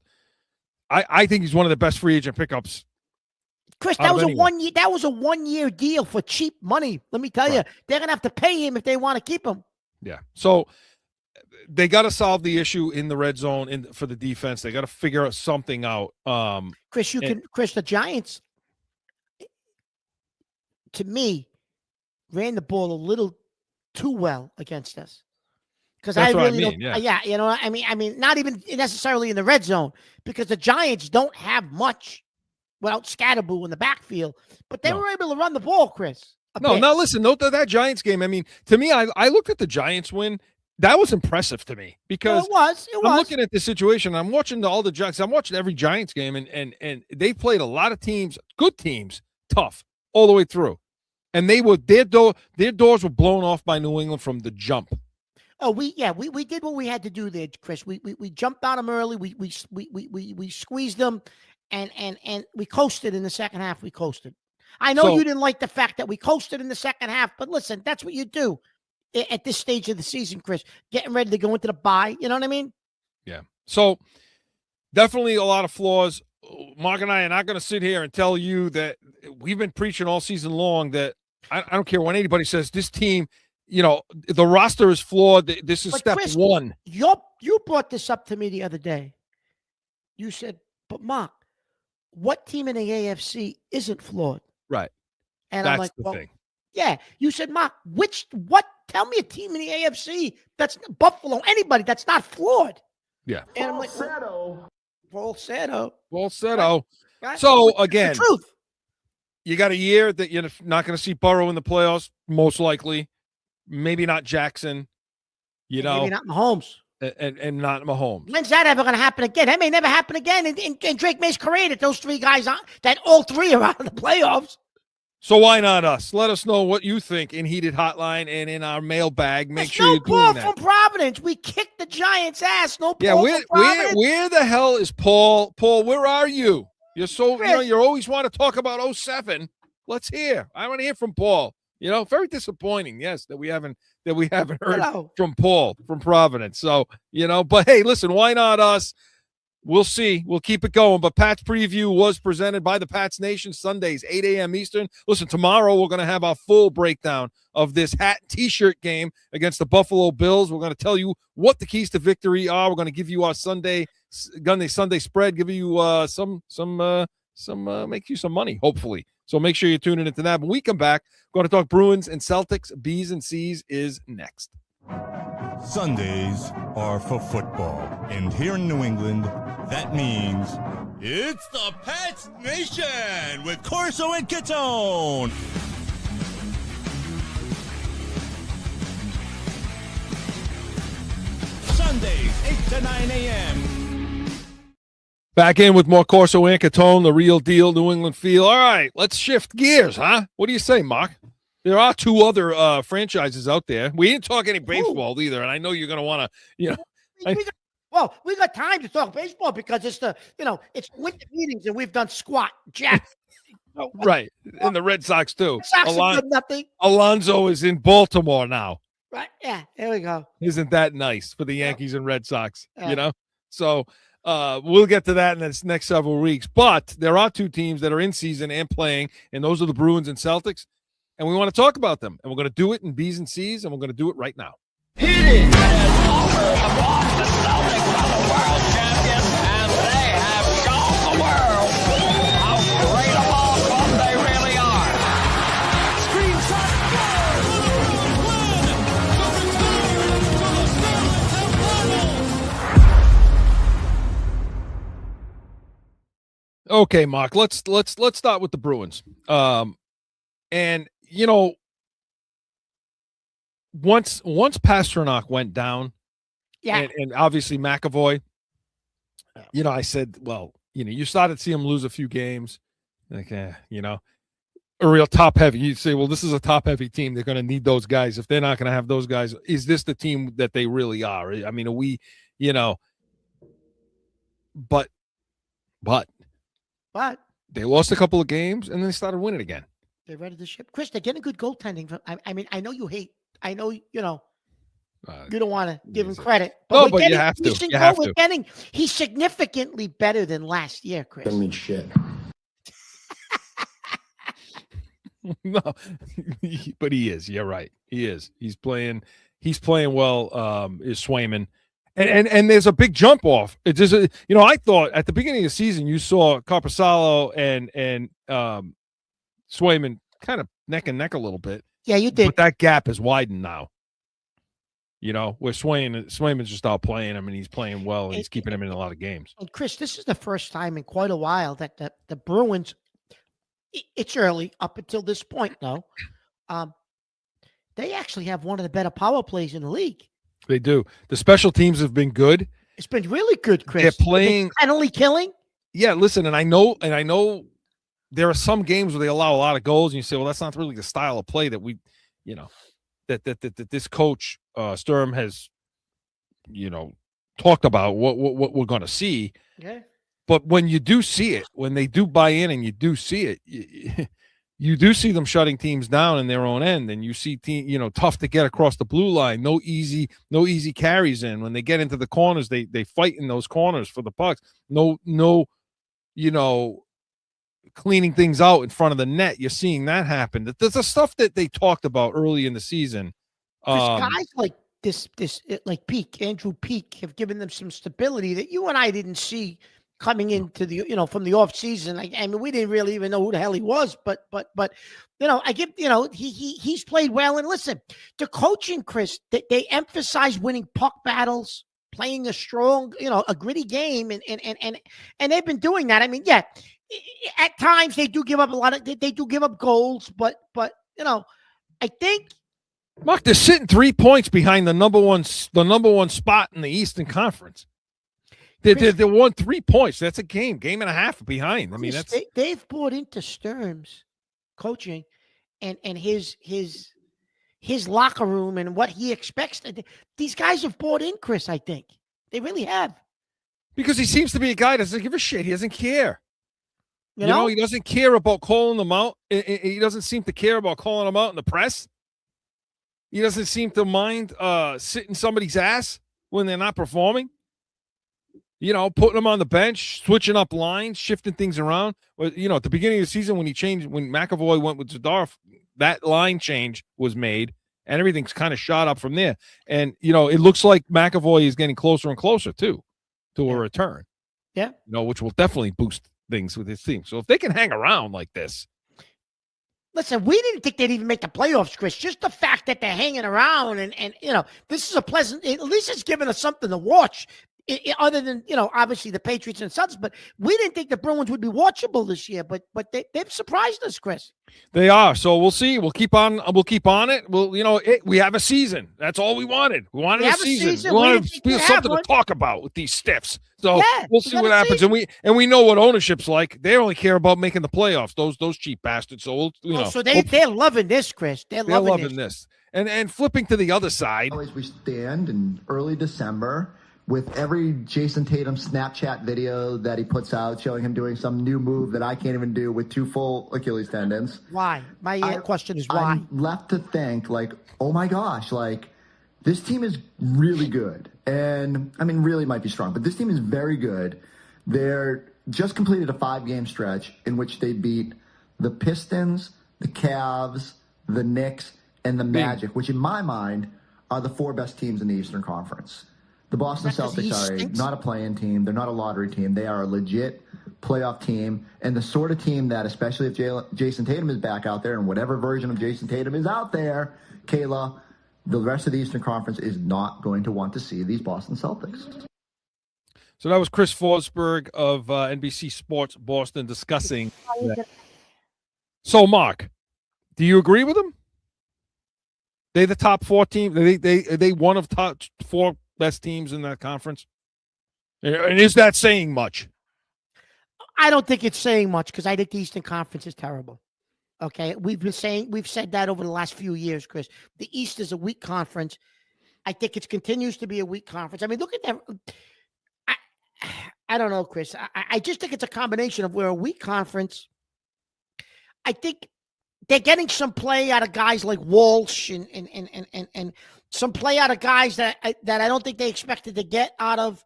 I think he's one of the best free agent pickups. Chris, that was a 1 year deal for cheap money. Let me tell you, they're gonna have to pay him if they want to keep him. Yeah. So they got to solve the issue in the red zone for the defense. They got to figure something out. Chris, the Giants, to me, ran the ball a little too well against us. Because I really don't. Yeah, I mean, not even necessarily in the red zone, because the Giants don't have much without Scatterboo in the backfield, but they No. were able to run the ball, Chris. No, now listen, note that Giants game. I mean, to me, I looked at the Giants win. That was impressive to me because I'm looking at this situation. I'm watching all the Giants. I'm watching every Giants game, and they played a lot of teams, good teams, tough all the way through, and their doors were blown off by New England from the jump. Oh, we did what we had to do there, Chris. We jumped on them early. We squeezed them, and we coasted in the second half. We coasted. I know you didn't like the fact that we coasted in the second half, but listen, that's what you do at this stage of the season, Chris. Getting ready to go into the bye. You know what I mean? Yeah. So definitely a lot of flaws. Mark and I are not going to sit here and tell you that we've been preaching all season long that I don't care what anybody says. This team, the roster is flawed. This is step Chris, one. You brought this up to me the other day. You said, but Mark, what team in the AFC isn't flawed? Right. And That's I'm like, the well, thing. yeah. You said, Mark, what? Tell me a team in the AFC that's Buffalo, anybody that's not flawed. Yeah. And I'm like, falsetto. Right. So again, the truth. You got a year that you're not going to see Burrow in the playoffs, most likely. Maybe not Jackson. Maybe not Mahomes. And not Mahomes. When's that ever going to happen again? That may never happen again in Drake May's career that those three guys that all three are out of the playoffs. So why not us? Let us know what you think in Heated Hotline and in our mailbag. Make sure you're doing that. Paul from Providence. We kicked the Giants' ass. No Paul from Providence. Where the hell is Paul? Paul, where are you? You're so you always want to talk about 07. Let's hear. I want to hear from Paul. Very disappointing. Yes, that we haven't heard from Paul from Providence. So but hey, listen, why not us? We'll see. We'll keep it going. But Pat's Preview was presented by the Pats Nation, Sundays, 8 a.m. Eastern. Listen, tomorrow we're going to have our full breakdown of this hat T-shirt game against the Buffalo Bills. We're going to tell you what the keys to victory are. We're going to give you our Sunday spread, give you make you some money, hopefully. So make sure you're tuning into that. When we come back, we're going to talk Bruins and Celtics. B's and C's is next. Sundays are for football. And here in New England, that means it's the Pats Nation with Corso and Catone. Sundays, 8 to 9 a.m. Back in with more Corso and Catone, the real deal, New England feel. All right, let's shift gears, huh? What do you say, Mark? There are two other franchises out there. We didn't talk any baseball either, and I know you're going to want to, we got time to talk baseball because it's it's winter meetings and we've done squat, Jack. Right, and the Red Sox too. Sox are good nothing. Alonso is in Baltimore now. Right, yeah, there we go. Isn't that nice for the Yankees and Red Sox? So we'll get to that in the next several weeks. But there are two teams that are in season and playing, and those are the Bruins and Celtics. And we want to talk about them. And we're going to do it in B's and C's, and we're going to do it right now. Hit it! The Boston Celtics are the world champions, and they have shown the world how great a ball club they really are. Screen shot, Okay, Mark. Let's start with the Bruins. And once Pasternak went down, and obviously McAvoy, I said, well, you started to see him lose a few games, like, a real top heavy. You say, well, this is a top heavy team. They're going to need those guys. If they're not going to have those guys, is this the team that they really are? I mean, are we, but they lost a couple of games and then they started winning again. They're ready to ship. Chris, they're getting good goaltending. I mean, I know you hate. I know, you don't want to give him credit. But you have to. He's significantly better than last year, Chris. Doesn't mean shit. No, but he is. You're right. He is. He's playing well. Is Swayman. And there's a big jump off. It's just, I thought at the beginning of the season, you saw Korpisalo and Swayman kind of neck and neck a little bit. Yeah, you did. But that gap is widened now. You know, where Swayman's just out playing him and he's playing well and he's keeping him in a lot of games. And Chris, this is the first time in quite a while that the Bruins, it's early up until this point, though. They actually have one of the better power plays in the league. They do. The special teams have been good. It's been really good, Chris. They're playing penalty killing. Yeah, listen, and I know there are some games where they allow a lot of goals, and you say, well, that's not really the style of play that we, you know, that this coach Sturm has, you know, talked about what we're going to see. Yeah. But when you do see it, when they do buy in and you do see it, you do see them shutting teams down in their own end, and you see tough to get across the blue line, no easy carries in. When they get into the corners, they fight in those corners for the pucks. No, you know, cleaning things out in front of the net. You're seeing that happen. There's the stuff that they talked about early in the season. Guys like this like Andrew Peak have given them some stability that you and I didn't see coming into the, from the off season. I mean, we didn't really even know who the hell he was, but I give, he's played well. And listen, the coaching, Chris, they emphasize winning puck battles, playing a strong, a gritty game, and they've been doing that. I mean, yeah, at times they do give up they do give up goals, but I think, Mark, they're sitting 3 points behind the number one spot in the Eastern Conference. They won 3 points. That's a game and a half behind. I mean, they've bought into Sturm's coaching and his locker room and what he expects. These guys have bought in, Chris. I think they really have. Because he seems to be a guy that doesn't give a shit. He doesn't care. You know, he doesn't care about calling them out. He doesn't seem to care about calling them out in the press. He doesn't seem to mind sitting somebody's ass when they're not performing. Putting them on the bench, switching up lines, shifting things around. At the beginning of the season when McAvoy went with Zadorov, that line change was made, and everything's kind of shot up from there. And, it looks like McAvoy is getting closer and closer, too, to a return. Yeah. Which will definitely boost things with his team. So if they can hang around like this. Listen, we didn't think they'd even make the playoffs, Chris. Just the fact that they're hanging around and this is a pleasant, at least it's giving us something to watch. Other than, obviously the Patriots and Suns, but we didn't think the Bruins would be watchable this year, but they've surprised us, Chris. They are. So we'll see. We'll keep on it. We have a season. That's all we wanted. We wanted a season. We wanted something to talk about with these stiffs. So we'll see what happens. And we know what ownership's like. They only care about making the playoffs. Those cheap bastards. So so they're loving this, Chris. They're loving this. And flipping to the other side. Always we stand in early December with every Jason Tatum Snapchat video that he puts out showing him doing some new move that I can't even do with 2 full Achilles tendons. Why? My question is why? I'm left to think, oh my gosh, this team is really good. And, I mean, really might be strong, but this team is very good. They're just completed a 5-game stretch in which they beat the Pistons, the Cavs, the Knicks, and the Magic, which in my mind are the 4 best teams in the Eastern Conference. The Boston Celtics are not a play-in team. They're not a lottery team. They are a legit playoff team, and the sort of team that, especially if Jason Tatum is back out there and whatever version of Jason Tatum is out there, Kayla, the rest of the Eastern Conference is not going to want to see these Boston Celtics. So that was Chris Forsberg of NBC Sports Boston discussing that. So, Mark, do you agree with him? They the top 4 team? Are they one of top 4 best teams in that conference? And is that saying much? I don't think it's saying much because I think the Eastern Conference is terrible. Okay, we've said that over the last few years, Chris. The East is a weak conference. I think it continues to be a weak conference. I mean, look at that. I don't know, Chris. I just think it's a combination of we're a weak conference. I think they're getting some play out of guys like Walsh and some play out of guys that I don't think they expected to get out of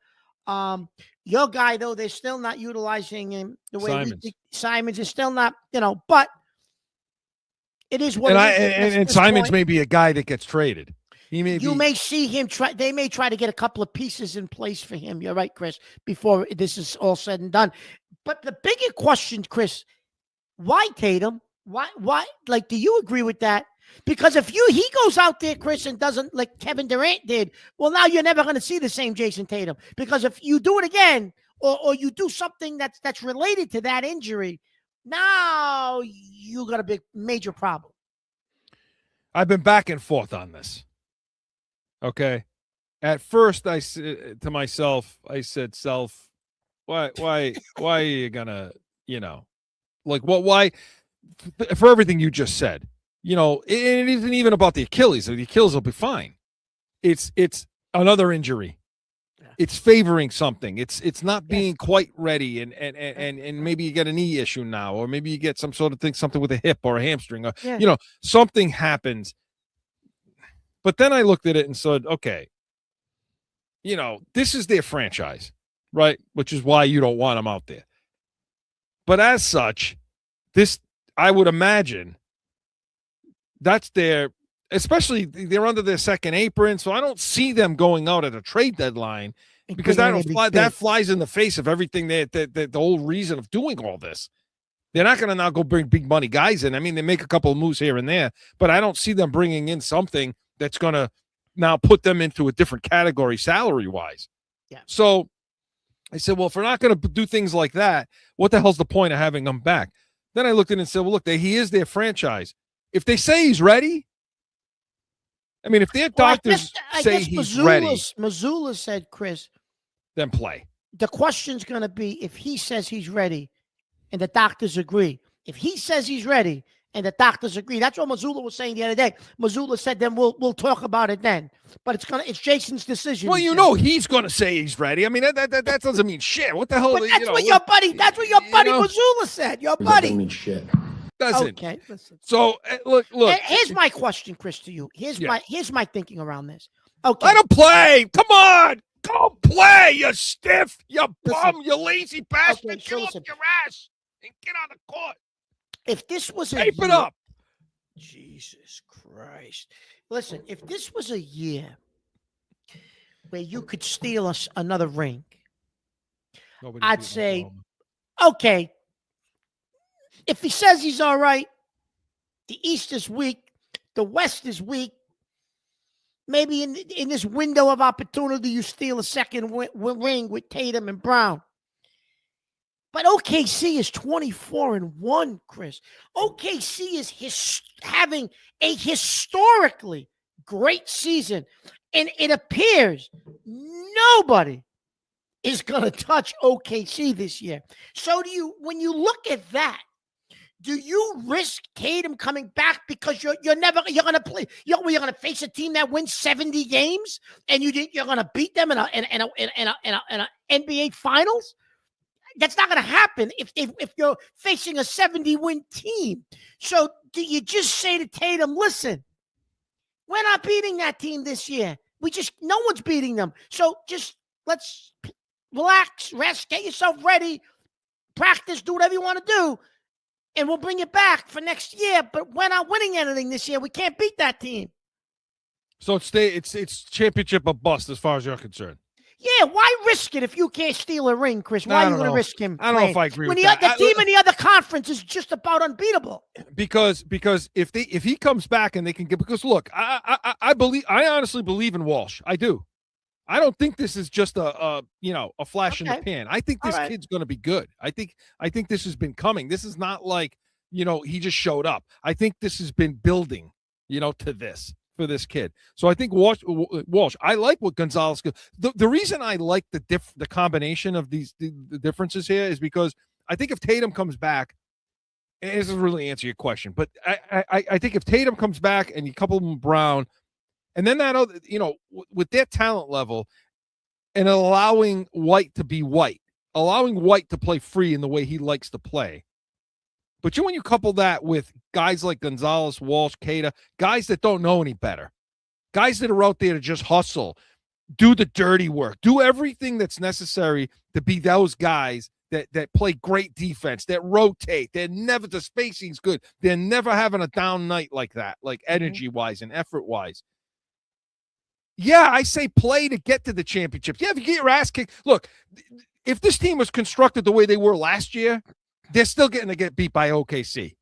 your guy, though. They're still not utilizing him the way Simons. we think. Simons is still not, but it is what and Simons may be a guy that gets traded. You may see him try. They may try to get a couple of pieces in place for him. You're right, Chris, before this is all said and done. But the bigger question, Chris, why Tatum? Why? Do you agree with that? Because if he goes out there, Chris, and doesn't like Kevin Durant did, well, now you're never going to see the same Jason Tatum. Because if you do it again, or you do something that's related to that injury, now you got a big major problem. I've been back and forth on this. Okay. At first, I said to myself, why are you gonna, why, for everything you just said, it isn't even about the Achilles. The Achilles will be fine. It's another injury. Yeah. It's favoring something. It's not being quite ready, and maybe you get a knee issue now, or maybe you get some sort of thing, something with a hip or a hamstring, or something happens. But then I looked at it and said, okay, this is their franchise, right? Which is why you don't want them out there. But as such, I would imagine that's especially they're under their second apron. So I don't see them going out at a trade deadline because that flies in the face of everything the whole reason of doing all this. They're not going to now go bring big money guys in. I mean, they make a couple of moves here and there, but I don't see them bringing in something that's going to now put them into a different category salary-wise. Yeah. So I said, well, if we're not going to do things like that, what the hell's the point of having them back? Then I looked at it and said, well, look, he is their franchise. If they say he's ready, I mean, if their doctors say he's ready. Mazzulla said, Chris, then play. The question's going to be if he says he's ready and the doctors agree. If he says he's ready and the doctors agree, that's what Mazzulla was saying the other day. Mazzulla said, then we'll talk about it then. But it's Jason's decision. Well, he's going to say he's ready. I mean, that doesn't mean shit. What the hell? But that's what your buddy Mazzulla said. Your buddy. Doesn't mean shit. Doesn't. Okay, listen. So look. Here's my question, Chris, to you. Here's my thinking around this. Okay. Let him play. Come on. Go play, you stiff, you bum, you lazy bastard. Okay, Get up your ass and get on the court. If this was Tape it up. Jesus Christ. Listen, if this was a year where you could steal us another ring, I'd say, okay, if he says he's all right, the East is weak, the West is weak, maybe in this window of opportunity, you steal a second ring with Tatum and Brown. But OKC is 24-1, Chris. OKC is having a historically great season. And it appears nobody is going to touch OKC this year. So when you look at that, do you risk Tatum coming back because you're going to play? You're going to face a team that wins 70 games, and you're going to beat them in a NBA Finals? That's not going to happen if you're facing a 70-win team. So do you just say to Tatum, listen, we're not beating that team this year. No one's beating them. So just let's relax, rest, get yourself ready, practice, do whatever you want to do, and we'll bring it back for next year. But we're not winning anything this year. We can't beat that team. So it's championship or bust as far as you're concerned. Yeah, why risk it if you can't steal a ring, Chris? Why are you going to risk him? I don't know if I agree with that. The team in the other conference is just about unbeatable. Because if he comes back and they can get, because look, I honestly believe in Walsh. I do. I don't think this is just a flash in the pan. I think this kid's going to be good. I think this has been coming. This is not like, he just showed up. I think this has been building, to this. For this kid. So I think Walsh, I like what Gonzalez. The reason I like the combination of the differences here is because I think if Tatum comes back, and this doesn't really answer your question, but I think if Tatum comes back and you couple them Brown, and then that other, with their talent level, and allowing White to be White, allowing White to play free in the way he likes to play. But when you couple that with guys like Gonzalez, Walsh, Queta, guys that don't know any better, guys that are out there to just hustle, do the dirty work, do everything that's necessary to be those guys that play great defense, that rotate, the spacing's good. They're never having a down night like that, like energy-wise and effort-wise. Yeah, I say play to get to the championship. Yeah, if you get your ass kicked. Look, if this team was constructed the way they were last year, they're still getting to get beat by OKC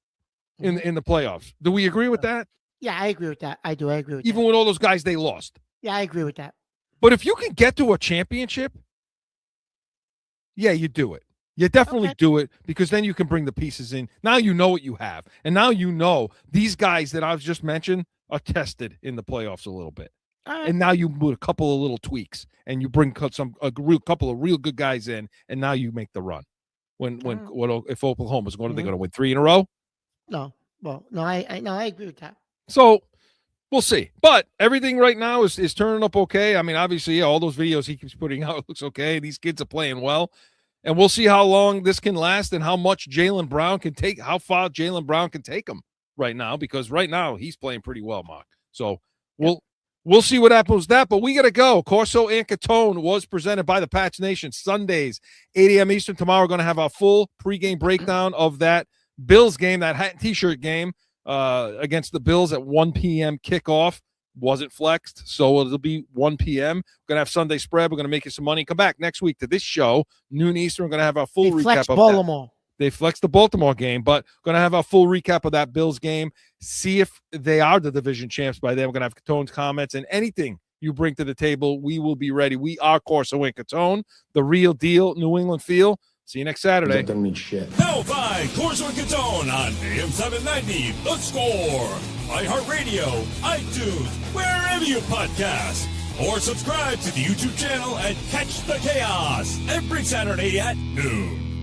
in the playoffs. Do we agree with that? Yeah, I agree with that. I do. I agree with even that. with all those guys they lost. Yeah, I agree with that. But if you can get to a championship, yeah, you do it. You definitely do it, because then you can bring the pieces in. Now you know what you have. And now you know these guys that I've just mentioned are tested in the playoffs a little bit. And now you put a couple of little tweaks and you bring a couple of real good guys in, and now you make the run. If Oklahoma's going, are they going to win 3 in a row? No. Well, no, I agree with that. So we'll see. But everything right now is turning up okay. I mean, obviously, all those videos he keeps putting out, it looks okay. These kids are playing well. And we'll see how long this can last and how much Jaylen Brown can take, how far Jaylen Brown can take him right now, because right now he's playing pretty well, Mark. So we'll see what happens with that. But we got to go. Corso and Catone was presented by the Pats Nation. Sundays, 8 a.m. Eastern. Tomorrow we're going to have our full pregame breakdown of that Bills game, that hat and T-shirt game against the Bills at 1 p.m. kickoff. Wasn't flexed, so it'll be 1 p.m. We're going to have Sunday spread. We're going to make you some money. Come back next week to this show, noon Eastern. We're going to have our full recap of Baltimore. They flexed the Baltimore game, but going to have our full recap of that Bills game. See if they are the division champs by then. We're going to have Catone's comments, and anything you bring to the table, we will be ready. We are Corso and Catone, the real deal, New England feel. See you next Saturday. That doesn't mean shit. Now find Corso and Catone on AM 790, The Score, iHeartRadio, iTunes, wherever you podcast. Or subscribe to the YouTube channel and catch the chaos every Saturday at noon.